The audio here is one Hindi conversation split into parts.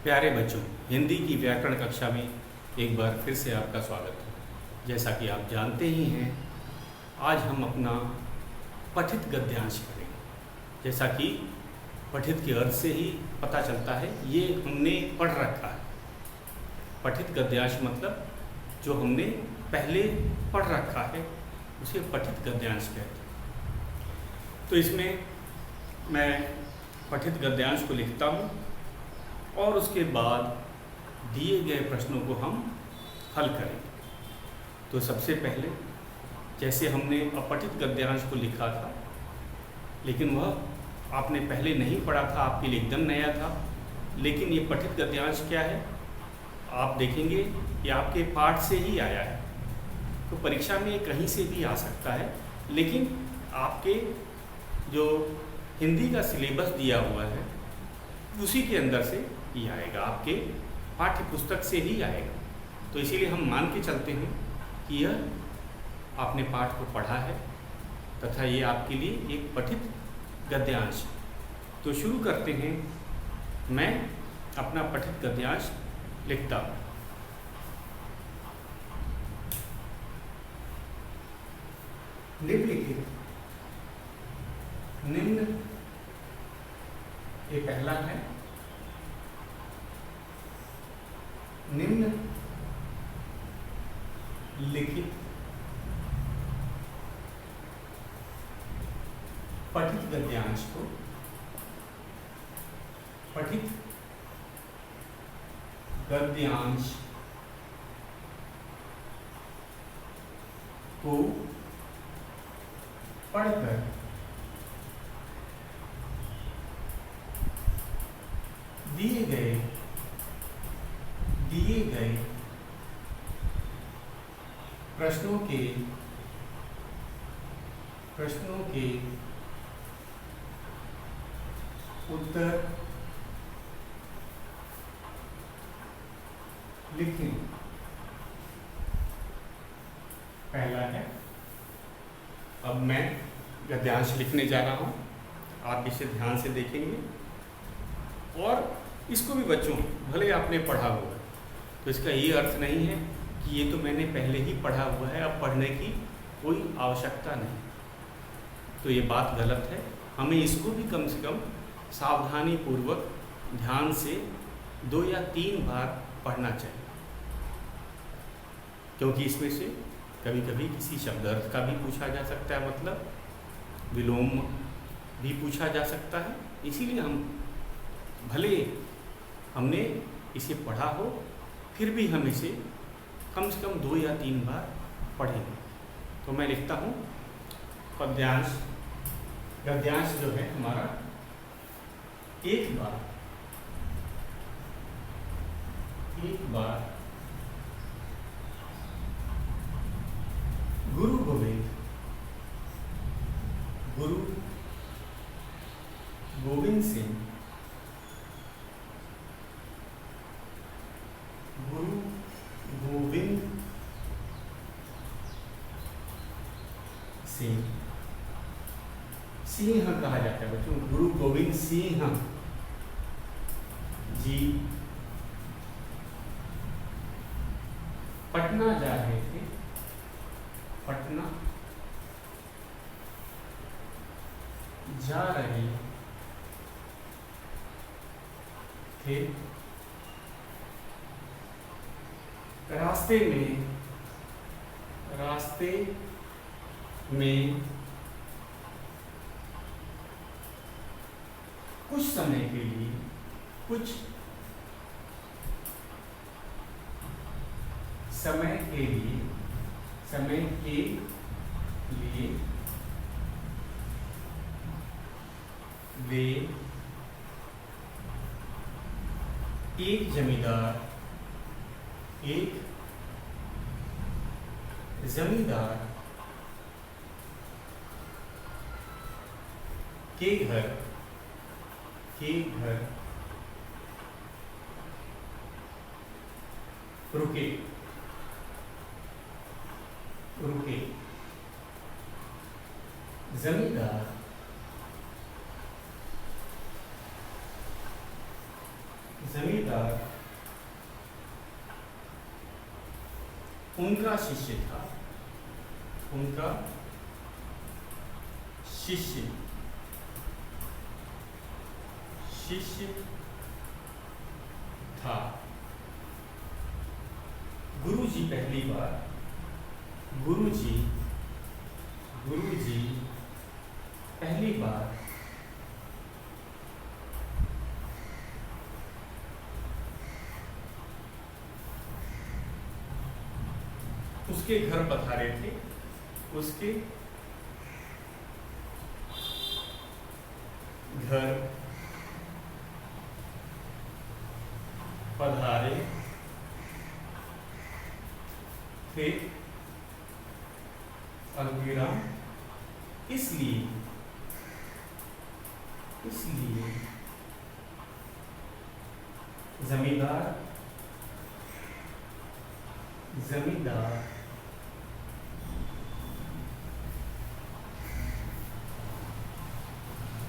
प्यारे बच्चों, हिंदी की व्याकरण कक्षा में एक बार फिर से आपका स्वागत है। जैसा कि आप जानते ही हैं, आज हम अपना पठित गद्यांश करेंगे। जैसा कि पठित के अर्थ से ही पता चलता है, ये हमने पढ़ रखा है। पठित गद्यांश मतलब जो हमने पहले पढ़ रखा है उसे पठित गद्यांश कहते हैं। तो इसमें मैं पठित गद्यांश को लिखता हूँ और उसके बाद दिए गए प्रश्नों को हम हल करेंगे। तो सबसे पहले जैसे हमने अपठित गद्यांश को लिखा था, लेकिन वह आपने पहले नहीं पढ़ा था, आपके लिए एकदम नया था। लेकिन ये पठित गद्यांश क्या है, आप देखेंगे ये आपके पाठ से ही आया है। तो परीक्षा में ये कहीं से भी आ सकता है, लेकिन आपके जो हिंदी का सिलेबस दिया हुआ है उसी के अंदर से ही आएगा, आपके पाठ्य पुस्तक से ही आएगा। तो इसीलिए हम मान के चलते हैं कि यह आपने पाठ को पढ़ा है तथा ये आपके लिए एक पठित गद्यांश है। तो शुरू करते हैं। मैं अपना पठित गद्यांश लिखता हूँ। निम्नलिखित, निम्न ये पहला है। निम्न लिखित पठित गद्यांश को, पठित गद्यांश को पढ़कर दिए गए प्रश्नों के उत्तर लिखें। पहला है। अब मैं गद्यांश लिखने जा रहा हूँ, आप इसे ध्यान से देखेंगे। और इसको भी बच्चों, भले आपने पढ़ा होगा, तो इसका ये अर्थ नहीं है कि ये तो मैंने पहले ही पढ़ा हुआ है, अब पढ़ने की कोई आवश्यकता नहीं। तो ये बात गलत है। हमें इसको भी कम से कम सावधानी पूर्वक ध्यान से 2 या 3 बार पढ़ना चाहिए, क्योंकि इसमें से कभी कभी किसी शब्द अर्थ का भी पूछा जा सकता है, मतलब विलोम भी पूछा जा सकता है। इसीलिए हम भले हमने इसे पढ़ा हो, फिर भी हम इसे कम से कम 2 या 3 बार पढ़ेंगे। तो मैं लिखता हूँ पद्यांश, गद्यांश जो है हमारा, एक बार गुरु गोविंद सिंह, गुरु गोविंद सिंह, सिंह कहा जाता है बच्चों, गुरु गोविंद सिंह जी पटना जा रहे थे। पटना जा रहे थे। रास्ते में कुछ समय के लिए वे एक जमींदार के घर रुके। जमींदार उनका शिष्य था, उनका शिष्य था। गुरुजी पहली बार गुरुजी पहली बार उसके घर पधारे थे, उसके घर पधारे थे अल्पविराम, इसलिए जमींदार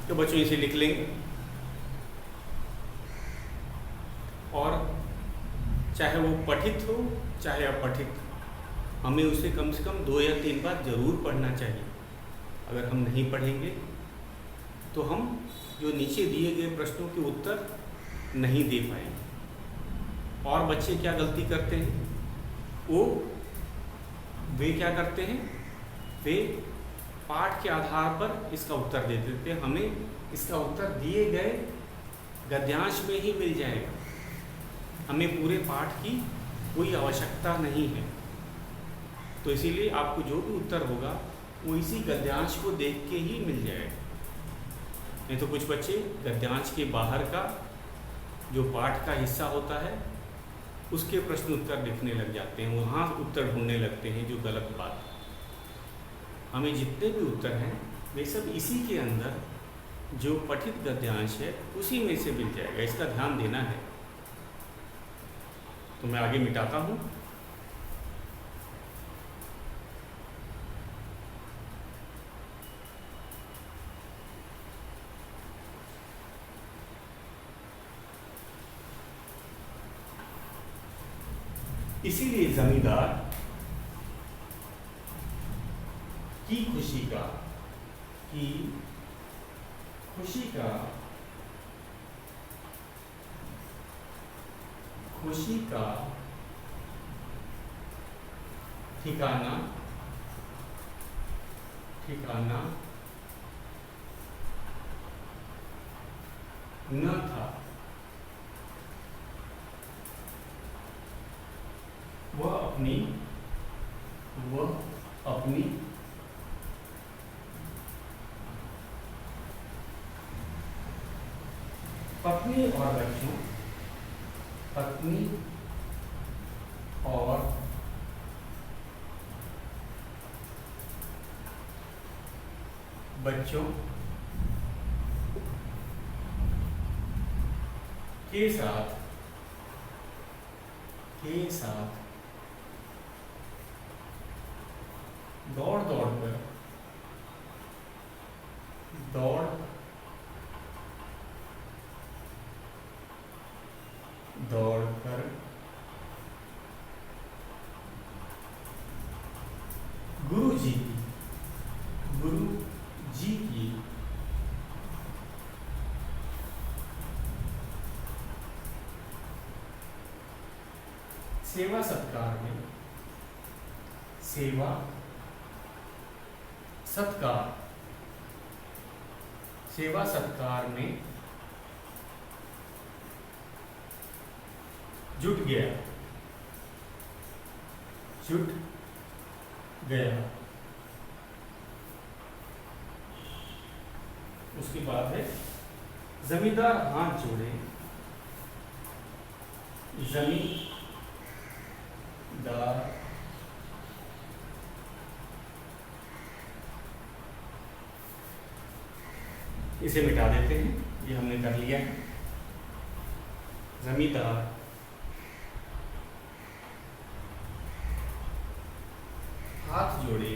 तो बच्चों इसे लिख लेंगे और चाहे वो पठित हो चाहे अपठित, हमें उसे कम से कम 2 या 3 बार जरूर पढ़ना चाहिए। अगर हम नहीं पढ़ेंगे तो हम जो नीचे दिए गए प्रश्नों के उत्तर नहीं दे पाएंगे। और बच्चे क्या गलती करते हैं, वे क्या करते हैं, वे पाठ के आधार पर इसका उत्तर दे देते हैं। हमें इसका उत्तर दिए गए गद्यांश में ही मिल जाएगा, हमें पूरे पाठ की कोई आवश्यकता नहीं है। तो इसीलिए आपको जो भी उत्तर होगा वो इसी गद्यांश को देख के ही मिल जाएगा। नहीं तो कुछ बच्चे गद्यांश के बाहर का जो पाठ का हिस्सा होता है उसके प्रश्न उत्तर लिखने लग जाते हैं, वहाँ उत्तर ढूंढने लगते हैं, जो गलत बात है। हमें जितने भी उत्तर हैं वे सब इसी के अंदर जो पठित गद्यांश है उसी में से मिल जाएगा, इसका ध्यान देना है। तो मैं आगे मिटाता हूँ। इसीलिए जमींदार की खुशी का ठिकाना न था। वह अपनी पत्नी और बच्चों के साथ दौड़ कर गुरु जी की सेवा सत्कार में जुट गया। उसके बाद है जमींदार हाथ जोड़े, जमींदार इसे मिटा देते हैं, ये हमने कर लिया है। जमींदार हाथ जोड़े,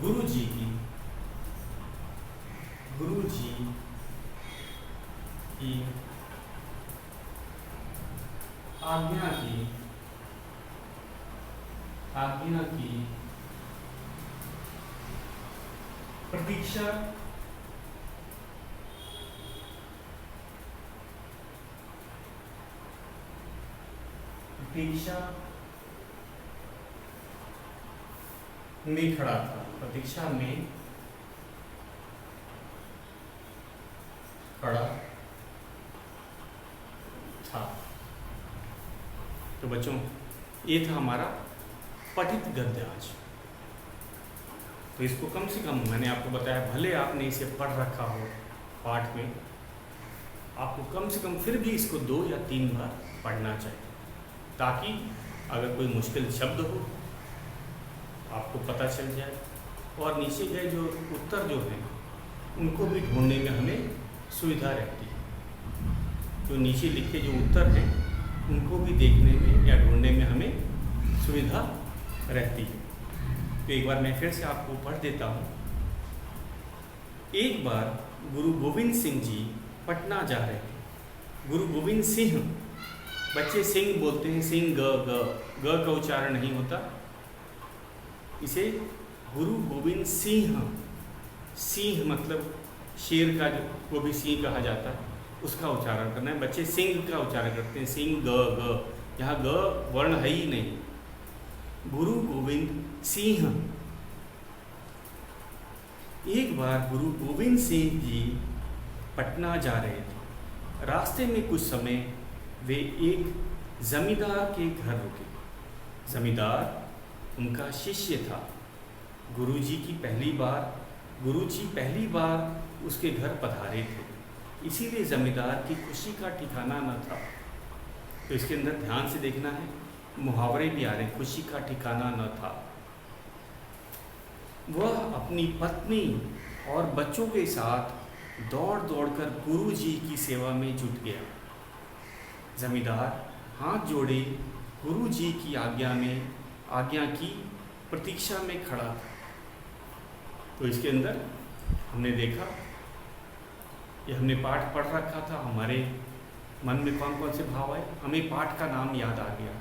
गुरु जी की आज्ञा की प्रतीक्षा में खड़ा था। प्रतीक्षा में खड़ा था। तो बच्चों, ये था हमारा पठित गद्यांश। तो इसको कम से कम, मैंने आपको बताया, भले आपने इसे पढ़ रखा हो पाठ में, आपको कम से कम फिर भी इसको 2 या 3 बार पढ़ना चाहिए, ताकि अगर कोई मुश्किल शब्द हो आपको पता चल जाए, और नीचे गए जो उत्तर जो हैं उनको भी ढूंढने में हमें सुविधा रहती है। जो नीचे लिखे जो उत्तर हैं उनको भी देखने में या ढूंढने में हमें सुविधा रहती है। तो एक बार मैं फिर से आपको पढ़ देता हूँ। एक बार गुरु गोविंद सिंह जी पटना जा रहे थे। गुरु गोविंद सिंह, बच्चे सिंह बोलते हैं, सिंह ग का उच्चारण नहीं होता, इसे गुरु गोविंद सिंह, सिंह मतलब शेर का, जो वो भी सिंह कहा जाता है, उसका उच्चारण करना है। बच्चे सिंह का उच्चारण करते हैं, सिंह ग, यहाँ ग वर्ण है ही नहीं। गुरु गोविंद सिंह। एक बार गुरु गोविंद सिंह जी पटना जा रहे थे। रास्ते में कुछ समय वे एक जमींदार के घर रुके। जमींदार उनका शिष्य था। गुरुजी पहली बार उसके घर पधारे थे, इसीलिए जमींदार की खुशी का ठिकाना न था। तो इसके अंदर ध्यान से देखना है, मुहावरे भी आ रहे हैं। खुशी का ठिकाना न था। वह अपनी पत्नी और बच्चों के साथ दौड़ दौड़कर गुरुजी की सेवा में जुट गया। जमींदार हाथ जोड़े गुरुजी की आज्ञा की प्रतीक्षा में खड़ा था। तो इसके अंदर हमने देखा, ये हमने पाठ पढ़ रखा था, हमारे मन में कौन कौन से भाव आए, हमें पाठ का नाम याद आ गया,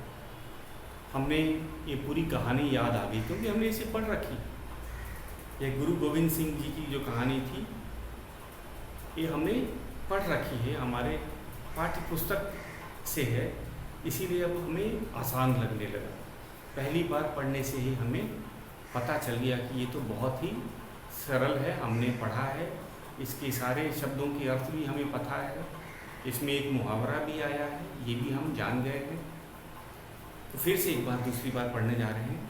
हमने ये पूरी कहानी याद आ गई क्योंकि हमने इसे पढ़ रखी। ये गुरु गोविंद सिंह जी की जो कहानी थी, ये हमने पढ़ रखी है, हमारे पाठ्य पुस्तक से है, इसीलिए अब हमें आसान लगने लगा। पहली बार पढ़ने से ही हमें पता चल गया कि ये तो बहुत ही सरल है, हमने पढ़ा है, इसके सारे शब्दों के अर्थ भी हमें पता है, इसमें एक मुहावरा भी आया है, ये भी हम जान गए हैं। तो फिर से एक बार दूसरी बार पढ़ने जा रहे हैं।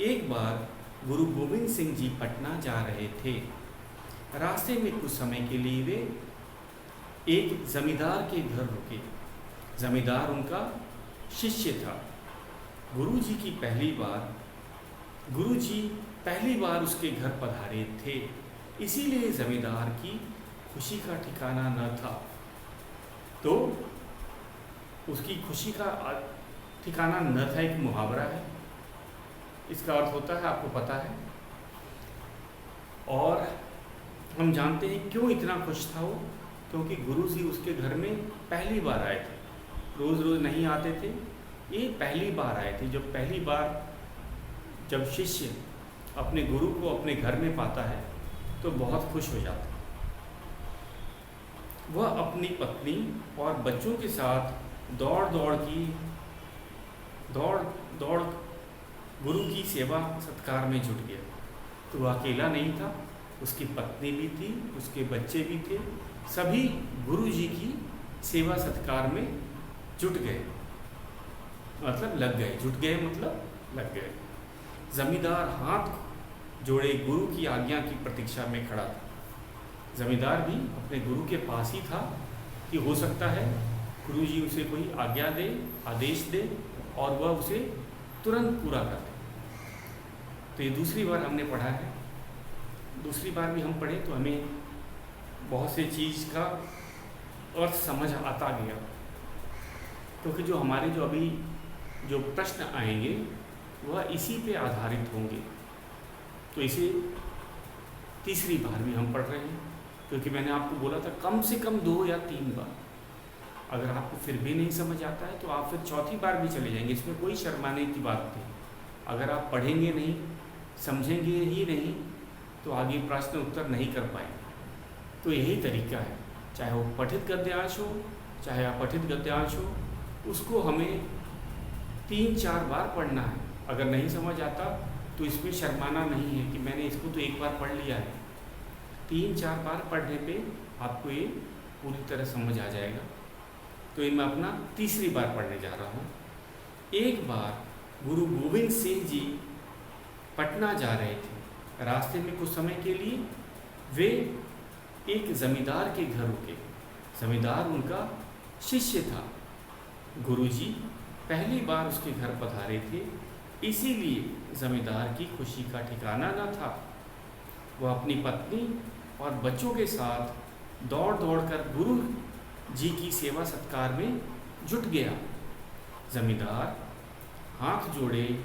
एक बार गुरु गोविंद सिंह जी पटना जा रहे थे। रास्ते में कुछ समय के लिए वे एक जमींदार के घर रुके। जमींदार उनका शिष्य था। गुरुजी पहली बार उसके घर पधारे थे, इसीलिए जमींदार की खुशी का ठिकाना न था। तो उसकी खुशी का ठिकाना न था, एक मुहावरा है, इसका अर्थ होता है, आपको पता है। और हम जानते हैं क्यों इतना खुश था वो, क्योंकि गुरुजी उसके घर में पहली बार आए थे, रोज़ रोज़ नहीं आते थे, ये पहली बार आए थे। पहली बार जब शिष्य अपने गुरु को अपने घर में पाता है तो बहुत खुश हो जाता है। वह अपनी पत्नी और बच्चों के साथ दौड़ गुरु की सेवा सत्कार में जुट गया। तो वह अकेला नहीं था, उसकी पत्नी भी थी, उसके बच्चे भी थे, सभी गुरु जी की सेवा सत्कार में जुट गए, मतलब लग गए। जुट गए मतलब लग गए। जमींदार हाथ जोड़े गुरु की आज्ञा की प्रतीक्षा में खड़ा था। जमींदार भी अपने गुरु के पास ही था कि हो सकता है गुरु जी उसे कोई आज्ञा दे, आदेश दे और वह उसे तुरंत पूरा कर दे। तो ये दूसरी बार हमने पढ़ा है। दूसरी बार भी हम पढ़े तो हमें बहुत से चीज़ का अर्थ समझ आता गया, क्योंकि जो हमारे अभी जो प्रश्न आएंगे वह इसी पे आधारित होंगे। तो इसे तीसरी बार भी हम पढ़ रहे हैं, क्योंकि मैंने आपको बोला था कम से कम 2 या 3 बार। अगर आपको फिर भी नहीं समझ आता है तो आप फिर चौथी बार भी चले जाएंगे, इसमें कोई शर्माने की बात नहीं। अगर आप पढ़ेंगे नहीं, समझेंगे ही नहीं, तो आगे प्रश्न उत्तर नहीं कर पाएंगे। तो यही तरीका है, चाहे वो पठित गद्यांश हो चाहे अपठित गद्यांश हो, उसको हमें 3-4 बार पढ़ना है। अगर नहीं समझ आता तो इसमें शर्माना नहीं है कि मैंने इसको तो एक बार पढ़ लिया है। 3-4 बार पढ़ने पे आपको ये पूरी तरह समझ आ जाएगा। तो ये मैं अपना तीसरी बार पढ़ने जा रहा हूँ। एक बार गुरु गोविंद सिंह जी पटना जा रहे थे। रास्ते में कुछ समय के लिए वे एक जमींदार के घर रुके। जमींदार उनका शिष्य था। गुरुजी पहली बार उसके घर पधारे थे, इसीलिए जमींदार की खुशी का ठिकाना न था। वह अपनी पत्नी और बच्चों के साथ दौड़ दौड़ कर गुरु जी की सेवा सत्कार में जुट गया। जमींदार हाथ जोड़े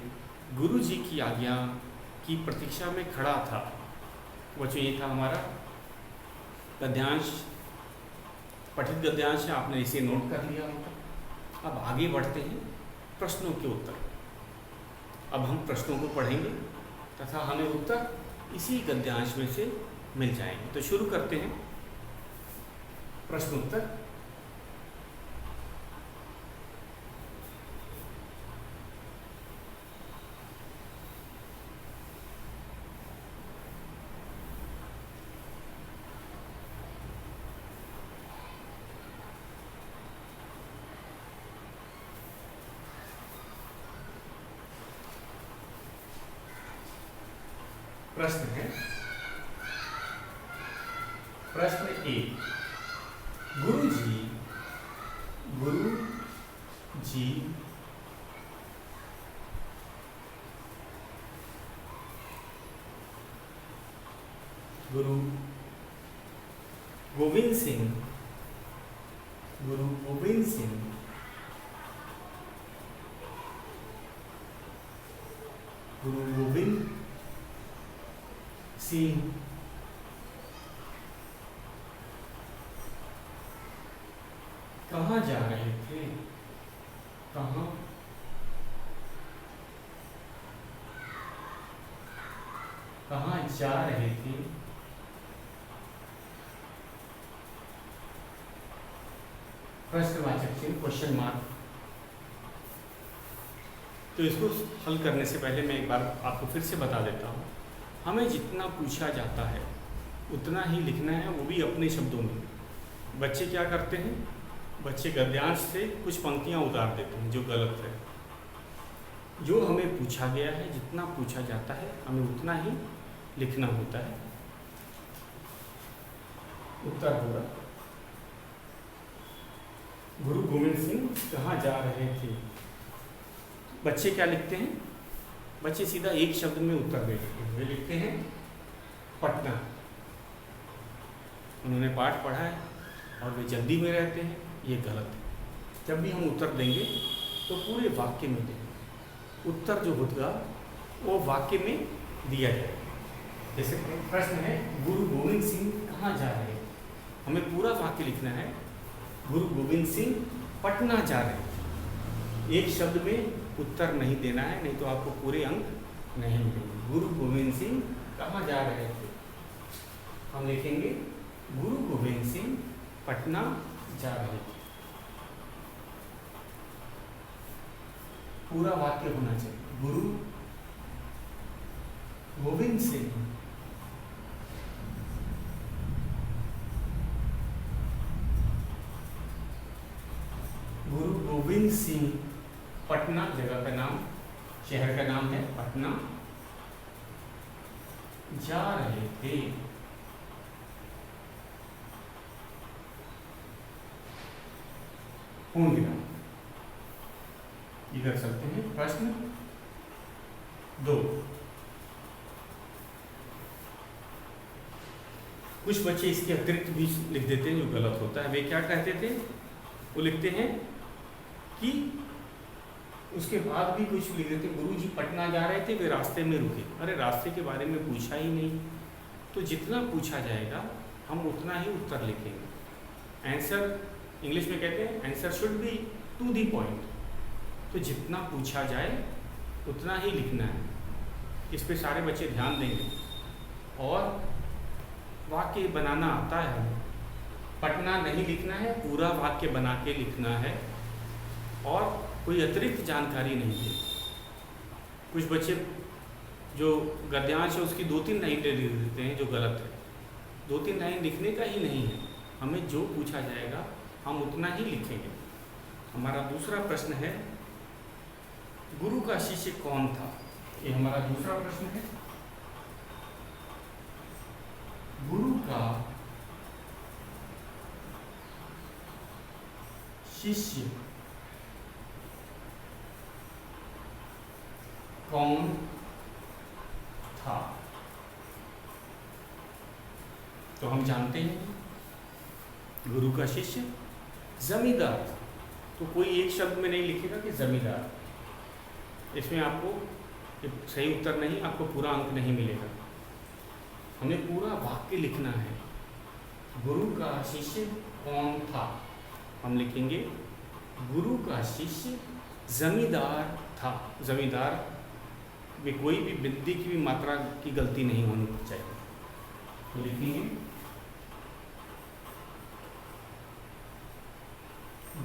गुरु जी की आज्ञा की प्रतीक्षा में खड़ा था। बच्चों, ये था हमारा गद्यांश, पठित गद्यांश है, आपने इसे नोट कर लिया होगा। अब आगे बढ़ते हैं प्रश्नों के उत्तर। अब हम प्रश्नों को पढ़ेंगे तथा हमें उत्तर इसी गद्यांश में से मिल जाएंगे। तो शुरू करते हैं प्रश्न उत्तर। प्रश्न है, प्रश्न 1, गुरु जी गुरु गोविंद सिंह गुरु गोविंद सिंह कहाँ जा रहे थे? कहाँ जा रहे थे? प्रश्नवाचक चिन्ह, क्वेश्चन मार्क। तो इसको हल करने से पहले मैं एक बार आपको फिर से बता देता हूँ। हमें जितना पूछा जाता है उतना ही लिखना है, वो भी अपने शब्दों में। बच्चे क्या करते हैं? बच्चे गद्यांश से कुछ पंक्तियाँ उतार देते हैं, जो गलत है। जो हमें पूछा गया है, जितना पूछा जाता है, हमें उतना ही लिखना होता है। उत्तर होगा गुरु गोविंद सिंह कहाँ जा रहे थे। बच्चे क्या लिखते हैं? बच्चे सीधा एक शब्द में उत्तर दे देते हैं। वे लिखते हैं पटना। उन्होंने पाठ पढ़ा है और वे जल्दी में रहते हैं, ये गलत है। जब भी हम उत्तर देंगे तो पूरे वाक्य में देंगे। उत्तर जो होगा वो वाक्य में दिया जाएगा। जैसे प्रश्न है, गुरु गोविंद सिंह कहाँ जा रहे हैं? हमें पूरा वाक्य लिखना है। गुरु गोविंद सिंह पटना जा रहे हैं। एक शब्द में उत्तर नहीं देना है, नहीं तो आपको पूरे अंक नहीं मिलेंगे। गुरु गोविंद सिंह कहाँ जा रहे थे? हम लिखेंगे गुरु गोविंद सिंह पटना जा रहे थे। पूरा वाक्य होना चाहिए। गुरु गोविंद सिंह गुरु गोविंद सिंह पटना, जगह का नाम, शहर का नाम है पटना, जा रहे थे। पूर्ण विराम। इधर चलते हैं। प्रश्न 2। कुछ बच्चे इसके अतिरिक्त भी लिख देते हैं, जो गलत होता है। वे क्या कहते थे? वो लिखते हैं कि उसके बाद भी कुछ लिख देते, गुरु जी पटना जा रहे थे, वे रास्ते में रुके। अरे रास्ते के बारे में पूछा ही नहीं। तो जितना पूछा जाएगा हम उतना ही उत्तर लिखेंगे। आंसर इंग्लिश में कहते हैं answer should be to the point. तो जितना पूछा जाए उतना ही लिखना है। इस पे सारे बच्चे ध्यान देंगे। और वाक्य बनाना आता है हमें, पटना नहीं लिखना है, पूरा वाक्य बना के लिखना है और कोई अतिरिक्त जानकारी नहीं है। कुछ बच्चे जो गद्यांश है उसकी 2-3 लाइन ले देते हैं, जो गलत है। 2-3 लाइन लिखने का ही नहीं है, हमें जो पूछा जाएगा हम उतना ही लिखेंगे। हमारा दूसरा प्रश्न है, गुरु का शिष्य कौन था? ये हमारा दूसरा प्रश्न है। गुरु का शिष्य कौन था? तो हम जानते हैं गुरु का शिष्य जमींदार था। तो कोई एक शब्द में नहीं लिखेगा कि जमींदार। इसमें आपको सही उत्तर नहीं, आपको पूरा अंक नहीं मिलेगा। हमें पूरा वाक्य लिखना है। गुरु का शिष्य कौन था? हम लिखेंगे गुरु का शिष्य जमींदार था। जमींदार में कोई भी बिंदी की भी मात्रा की गलती नहीं होनी चाहिए। तो लिखेंगे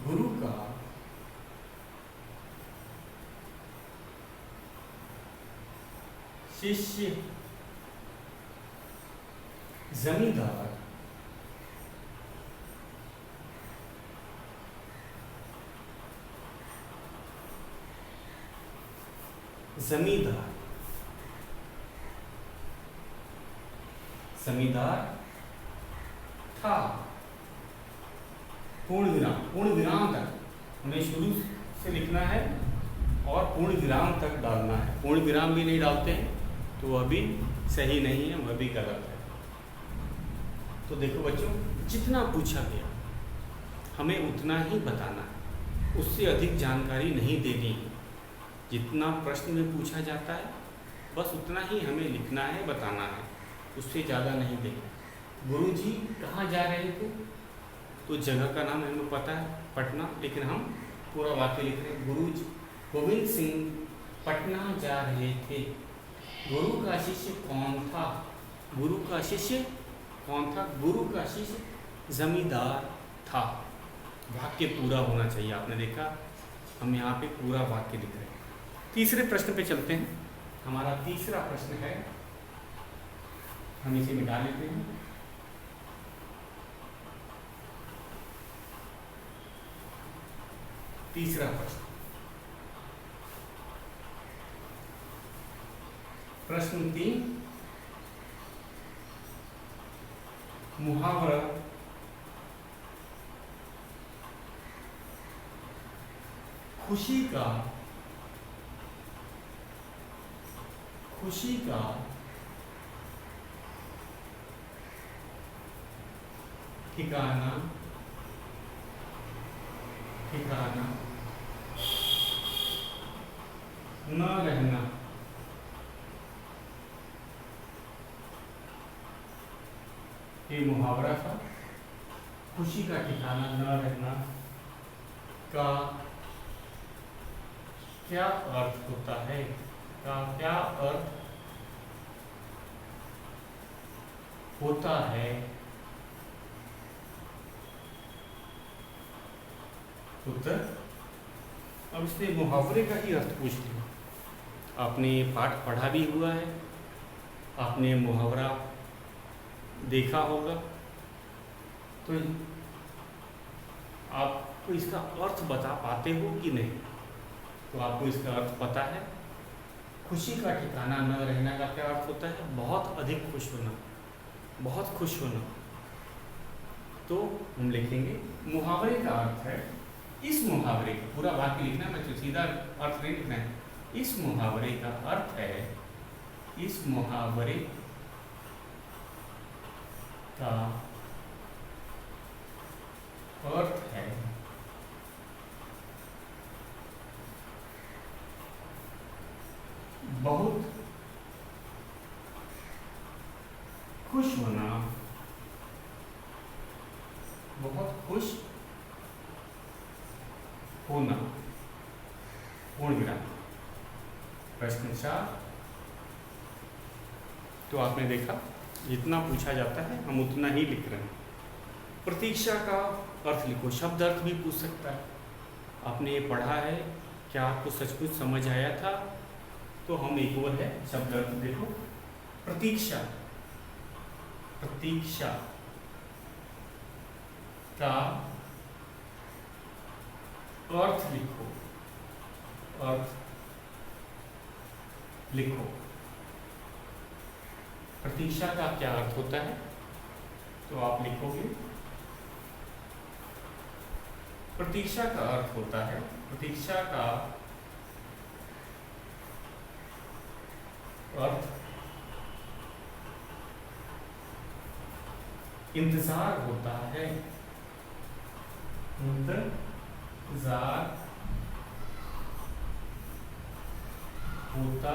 गुरु का शिष्य जमींदार जमींदार था। पूर्ण विराम तक हमें शुरू से लिखना है और पूर्ण विराम तक डालना है। पूर्ण विराम भी नहीं डालते हैं तो वह भी सही नहीं है, वह भी गलत है। तो देखो बच्चों, जितना पूछा गया हमें उतना ही बताना है, उससे अधिक जानकारी नहीं देनी है। जितना प्रश्न में पूछा जाता है बस उतना ही हमें लिखना है, बताना है, उससे ज़्यादा नहीं देना। गुरु जी कहाँ जा रहे थे? तो जगह का नाम हमें पता है, पटना, लेकिन हम पूरा वाक्य लिख रहे हैं। गुरु जी गोविंद सिंह पटना जा रहे थे। गुरु का शिष्य कौन था? गुरु का शिष्य कौन था? गुरु का शिष्य जमींदार था। वाक्य पूरा होना चाहिए। आपने देखा हम यहाँ पे पूरा वाक्य लिख रहे हैं। तीसरे प्रश्न पे चलते हैं। हमारा तीसरा प्रश्न है, हम इसे मिटा लेते हैं। तीसरा प्रश्न, प्रश्न 3, मुहावरा खुशी का ठिकाना न रहना। ये मुहावरा था। खुशी का ठिकाना न रहना का क्या अर्थ होता है? का क्या अर्थ होता है? उत्तर, अब इसने मुहावरे का ही अर्थ पूछ लिया। आपने पाठ पढ़ा भी हुआ है, आपने मुहावरा देखा होगा, तो आपको इसका अर्थ बता पाते हो कि नहीं? तो आपको इसका अर्थ पता है। खुशी का ठिकाना न रहना का क्या अर्थ होता है? बहुत अधिक खुश होना, बहुत खुश होना। तो हम लिखेंगे मुहावरे का अर्थ है, इस मुहावरे का पूरा वाक्य लिखना है, मैं तो सीधा अर्थ नहीं लिखना है। इस मुहावरे का अर्थ है, इस मुहावरे का अर्थ है बहुत खुश होना, बहुत खुश होना, पूर्ण विराम। प्रश्न 4। तो आपने देखा जितना पूछा जाता है हम उतना ही लिख रहे हैं। प्रतीक्षा का अर्थ लिखो। शब्द अर्थ भी पूछ सकता है। आपने ये पढ़ा है, क्या आपको सचमुच समझ आया था? तो हम एक और है शब्द अर्थ देखो। प्रतीक्षा, प्रतीक्षा का अर्थ लिखो, अर्थ लिखो। प्रतीक्षा का क्या अर्थ होता है? तो आप लिखोगे प्रतीक्षा का अर्थ होता है, प्रतीक्षा का अर्थ इंतजार होता है, इंतजार होता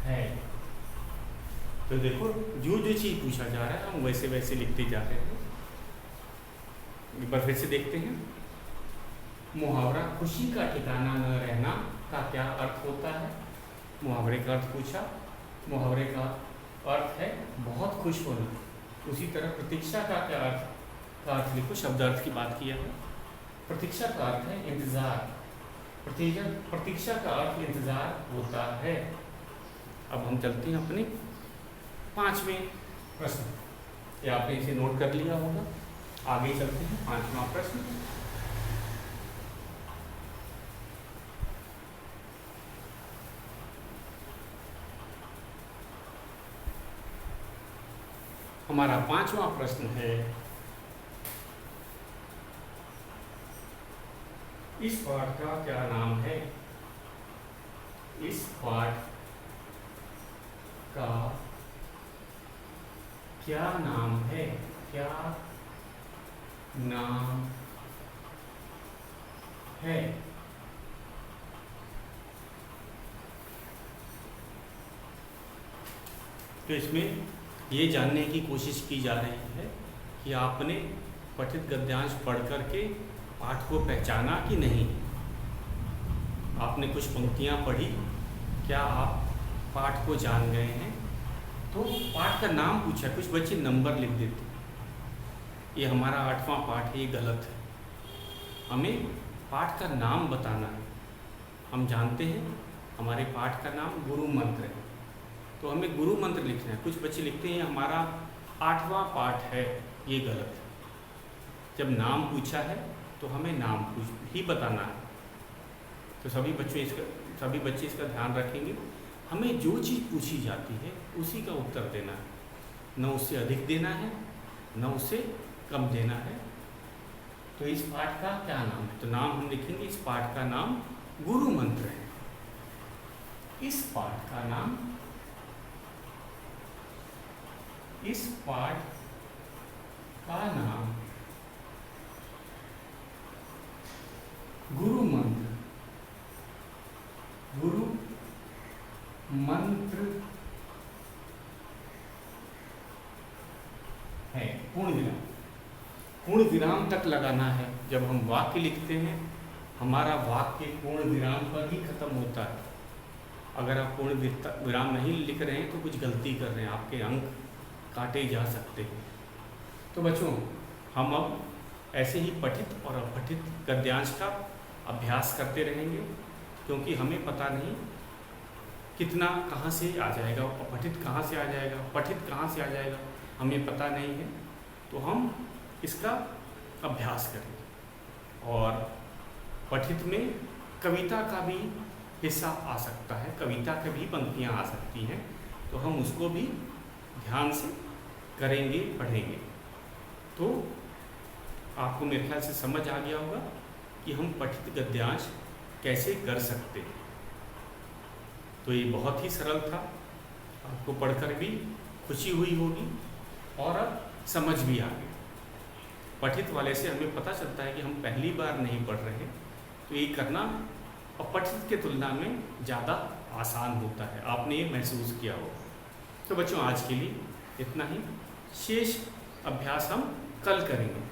है। तो देखो जो जो चीज पूछा जा रहा है हम वैसे वैसे लिखते जा रहे हैं। एक बार फिर से देखते हैं। मुहावरा खुशी का ठिकाना न रहना का क्या अर्थ होता है? मुहावरे का अर्थ पूछा। मुहावरे का अर्थ है बहुत खुश होना। उसी तरह प्रतीक्षा का क्या अर्थ लिखो। शब्द अर्थ की बात किया है। प्रतीक्षा का अर्थ है इंतजार। प्रतीक्षा का अर्थ इंतजार होता है। अब हम चलते हैं अपने 5वें प्रश्न। ये आपने इसे नोट कर लिया होगा। आगे चलते हैं 5वां प्रश्न। हमारा 5वां प्रश्न है, इस पाठ का क्या नाम है? इस पाठ का क्या नाम है? क्या नाम है? तो इसमें ये जानने की कोशिश की जा रही है कि आपने पठित गद्यांश पढ़ करके पाठ को पहचाना कि नहीं। आपने कुछ पंक्तियां पढ़ी, क्या आप पाठ को जान गए हैं? तो पाठ का नाम पूछा, कुछ बच्चे नंबर लिख देते। ये हमारा 8वां पाठ है, ये गलत है। हमें पाठ का नाम बताना है। हम जानते हैं हमारे पाठ का नाम गुरु मंत्र है, तो हमें गुरु मंत्र लिखना है। कुछ बच्चे लिखते हैं हमारा 8वां पाठ है, ये गलत है। जब नाम पूछा है तो हमें नाम ही बताना है। तो सभी बच्चे इसका ध्यान रखेंगे। हमें जो चीज़ पूछी जाती है उसी का उत्तर देना है, न उससे अधिक देना है न उससे कम देना है। तो इस पाठ का क्या नाम है? तो नाम हम लिखेंगे, इस पाठ का नाम गुरु मंत्र है। इस पाठ का नाम, इस पाठ का नाम गुरु मंत्र, गुरु मंत्र है। पूर्ण विराम, पूर्ण विराम तक लगाना है। जब हम वाक्य लिखते हैं हमारा वाक्य पूर्ण विराम पर ही खत्म होता है। अगर आप पूर्ण विराम नहीं लिख रहे हैं तो कुछ गलती कर रहे हैं, आपके अंक काटे जा सकते हैं। तो बच्चों, हम अब ऐसे ही पठित और अपठित गद्यांश का अभ्यास करते रहेंगे, क्योंकि हमें पता नहीं कितना कहाँ से आ जाएगा, अपठित कहाँ से आ जाएगा, पठित कहाँ से आ जाएगा, हमें पता नहीं है। तो हम इसका अभ्यास करेंगे। और पठित में कविता का भी हिस्सा आ सकता है, कविता की भी पंक्तियाँ आ सकती हैं, तो हम उसको भी ध्यान से करेंगे, पढ़ेंगे। तो आपको मेरे ख्याल से समझ आ गया होगा कि हम पठित गद्यांश कैसे कर सकते हैं। तो ये बहुत ही सरल था, आपको पढ़कर भी खुशी हुई होगी और अब समझ भी आ गई। पठित वाले से हमें पता चलता है कि हम पहली बार नहीं पढ़ रहे, तो ये करना और पठित के तुलना में ज़्यादा आसान होता है। आपने ये महसूस किया हो। तो बच्चों आज के लिए इतना ही, शेष अभ्यास हम कल करेंगे।